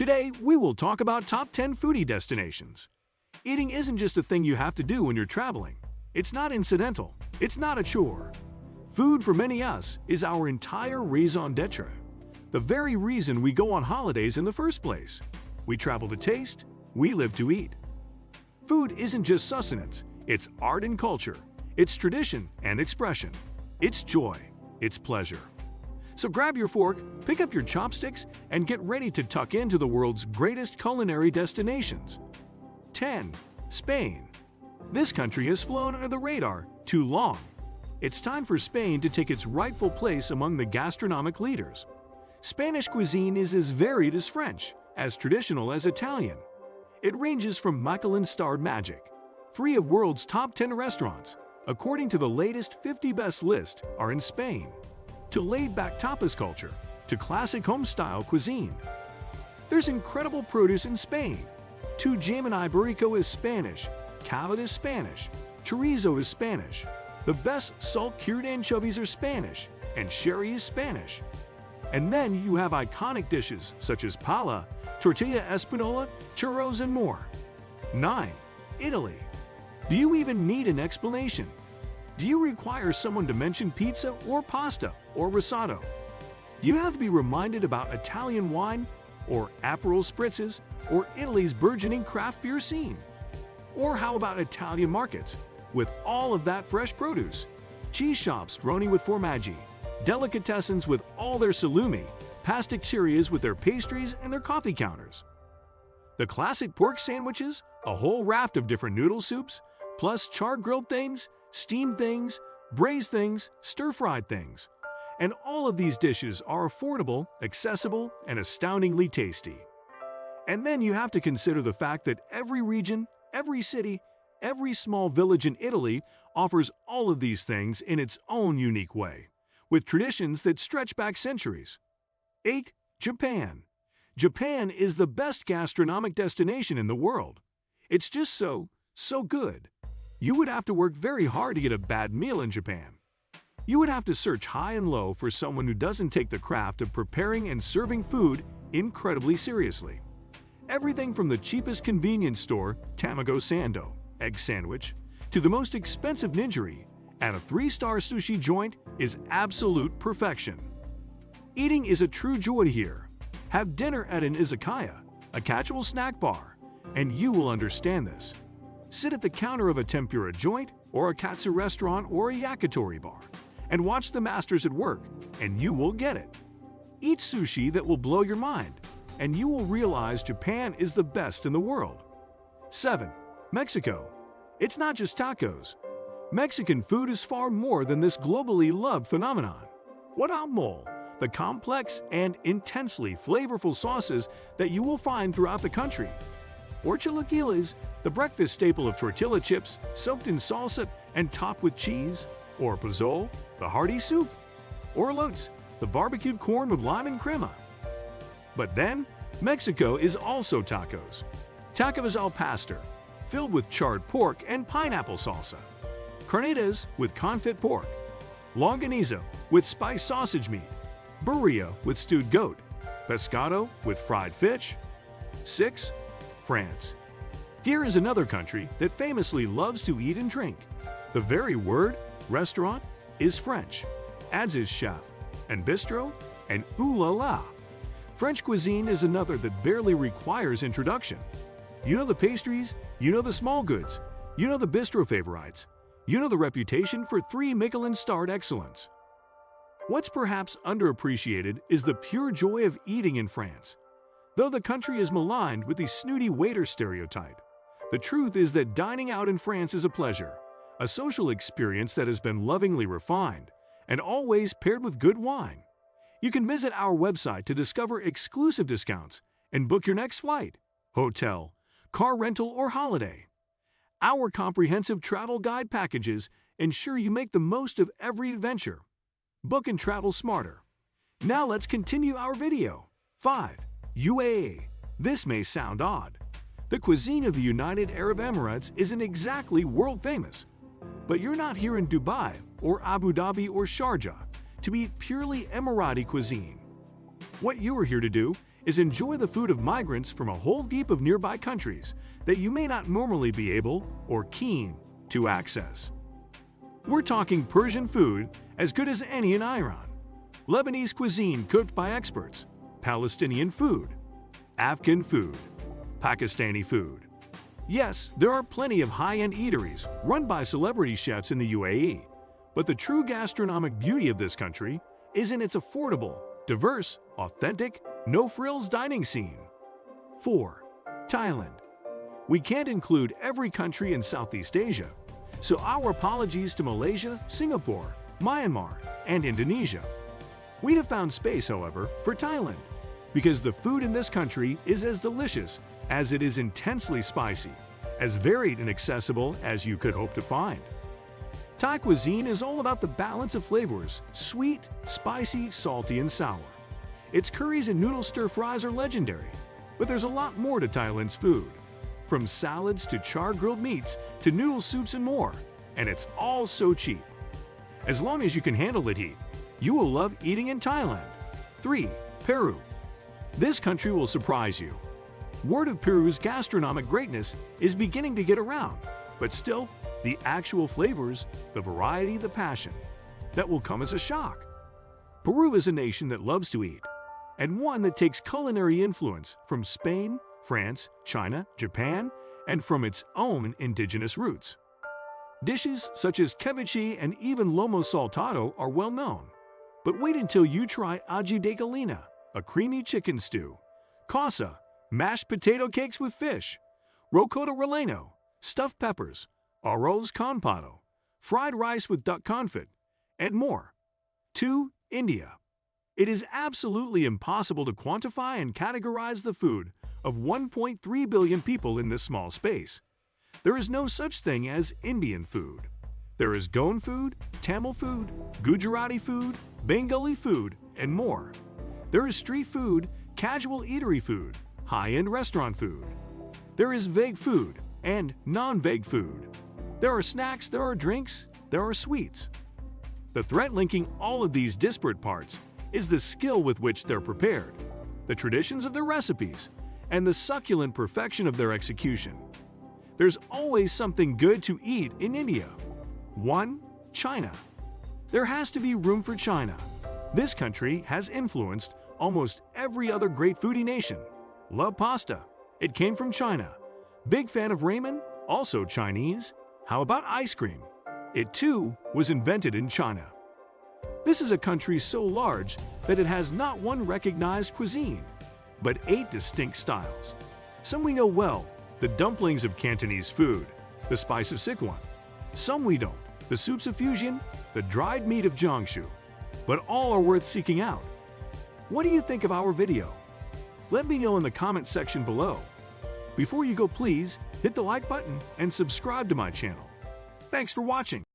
Today, we will talk about top 10 foodie destinations. Eating isn't just a thing you have to do when you're traveling. It's not incidental. It's not a chore. Food for many us is our entire raison d'etre. The very reason we go on holidays in the first place. We travel to taste, we live to eat. Food isn't just sustenance, it's art and culture. It's tradition and expression. It's joy. It's pleasure. So grab your fork, pick up your chopsticks, and get ready to tuck into the world's greatest culinary destinations. 10. Spain. This country has flown under the radar too long. It's time for Spain to take its rightful place among the gastronomic leaders. Spanish cuisine is as varied as French, as traditional as Italian. It ranges from Michelin-starred magic. 3 of world's top 10 restaurants, according to the latest 50 best list, are in Spain. To laid-back tapas culture, to classic home-style cuisine. There's incredible produce in Spain. Tu Jamón Ibérico is Spanish, cavit is Spanish, chorizo is Spanish. The best salt-cured anchovies are Spanish, and sherry is Spanish. And then you have iconic dishes such as pala, tortilla espanola, churros, and more. 9. Italy. Do you even need an explanation? Do you require someone to mention pizza or pasta or risotto? Do you have to be reminded about Italian wine or Aperol spritzes or Italy's burgeoning craft beer scene? Or how about Italian markets with all of that fresh produce? Cheese shops running with formaggi, delicatessens with all their salumi, pasticcerias with their pastries and their coffee counters. The classic pork sandwiches, a whole raft of different noodle soups, plus char-grilled things, steamed things, braised things, stir-fried things. And all of these dishes are affordable, accessible, and astoundingly tasty. And then you have to consider the fact that every region, every city, every small village in Italy offers all of these things in its own unique way, with traditions that stretch back centuries. 8. Japan. Japan is the best gastronomic destination in the world. It's just so good. You would have to work very hard to get a bad meal in Japan. You would have to search high and low for someone who doesn't take the craft of preparing and serving food incredibly seriously. Everything from the cheapest convenience store, tamago sando, egg sandwich, to the most expensive nigiri at a 3-star sushi joint is absolute perfection. Eating is a true joy here. Have dinner at an izakaya, a casual snack bar, and you will understand this. Sit at the counter of a tempura joint or a katsu restaurant or a yakitori bar and watch the masters at work, and you will get it. Eat sushi that will blow your mind, and you will realize Japan is the best in the world. 7. Mexico. It's not just tacos. Mexican food is far more than this globally loved phenomenon. Guacamole, the complex and intensely flavorful sauces that you will find throughout the country. Or chilaquiles, the breakfast staple of tortilla chips soaked in salsa and topped with cheese. Or pozole, the hearty soup. Or elotes, the barbecued corn with lime and crema. But then, Mexico is also tacos. Tacos al pastor, filled with charred pork and pineapple salsa. Carnitas with confit pork. Longaniza with spiced sausage meat. Burrito with stewed goat. Pescado with fried fish. 6. France. Here is another country that famously loves to eat and drink. The very word, restaurant, is French, as is chef, and bistro, and ooh la la. French cuisine is another that barely requires introduction. You know the pastries, you know the small goods, you know the bistro favorites, you know the reputation for 3 Michelin-starred excellence. What's perhaps underappreciated is the pure joy of eating in France. Though the country is maligned with the snooty waiter stereotype, the truth is that dining out in France is a pleasure, a social experience that has been lovingly refined, and always paired with good wine. You can visit our website to discover exclusive discounts and book your next flight, hotel, car rental, or holiday. Our comprehensive travel guide packages ensure you make the most of every adventure. Book and travel smarter. Now let's continue our video. 5. UAE. This may sound odd. The cuisine of the United Arab Emirates isn't exactly world famous. But you're not here in Dubai or Abu Dhabi or Sharjah to eat purely Emirati cuisine. What you are here to do is enjoy the food of migrants from a whole heap of nearby countries that you may not normally be able or keen to access. We're talking Persian food as good as any in Iran, Lebanese cuisine cooked by experts, Palestinian food, Afghan food, Pakistani food. Yes, there are plenty of high-end eateries run by celebrity chefs in the UAE, but the true gastronomic beauty of this country is in its affordable, diverse, authentic, no-frills dining scene. 4. Thailand. We can't include every country in Southeast Asia, so our apologies to Malaysia, Singapore, Myanmar, and Indonesia. We have found space, however, for Thailand, because the food in this country is as delicious as it is intensely spicy, as varied and accessible as you could hope to find. Thai cuisine is all about the balance of flavors: sweet, spicy, salty, and sour. Its curries and noodle stir-fries are legendary, but there's a lot more to Thailand's food. From salads to char-grilled meats to noodle soups and more, and it's all so cheap. As long as you can handle the heat, you will love eating in Thailand. 3. Peru. This country will surprise you. Word of Peru's gastronomic greatness is beginning to get around, but still, the actual flavors, the variety, the passion, that will come as a shock. Peru is a nation that loves to eat, and one that takes culinary influence from Spain, France, China, Japan, and from its own indigenous roots. Dishes such as ceviche and even lomo saltado are well known. But wait until you try aji de gallina, a creamy chicken stew, causa, mashed potato cakes with fish, rocoto relleno, stuffed peppers, arroz con pato, fried rice with duck confit, and more. 2. India. It is absolutely impossible to quantify and categorize the food of 1.3 billion people in this small space. There is no such thing as Indian food. There is Goan food, Tamil food, Gujarati food, Bengali food, and more. There is street food, casual eatery food, high-end restaurant food. There is veg food and non-veg food. There are snacks, there are drinks, there are sweets. The thread linking all of these disparate parts is the skill with which they're prepared, the traditions of their recipes, and the succulent perfection of their execution. There's always something good to eat in India. 1. China. There has to be room for China. This country has influenced almost every other great foodie nation. Love pasta. It came from China. Big fan of ramen? Also Chinese. How about ice cream? It too was invented in China. This is a country so large that it has not one recognized cuisine, but 8 distinct styles. Some we know well, the dumplings of Cantonese food, the spice of Sichuan. Some we don't, the soups of Fujian, the dried meat of Jiangsu. But all are worth seeking out. What do you think of our video? Let me know in the comment section below. Before you go, please hit the like button and subscribe to my channel. Thanks for watching.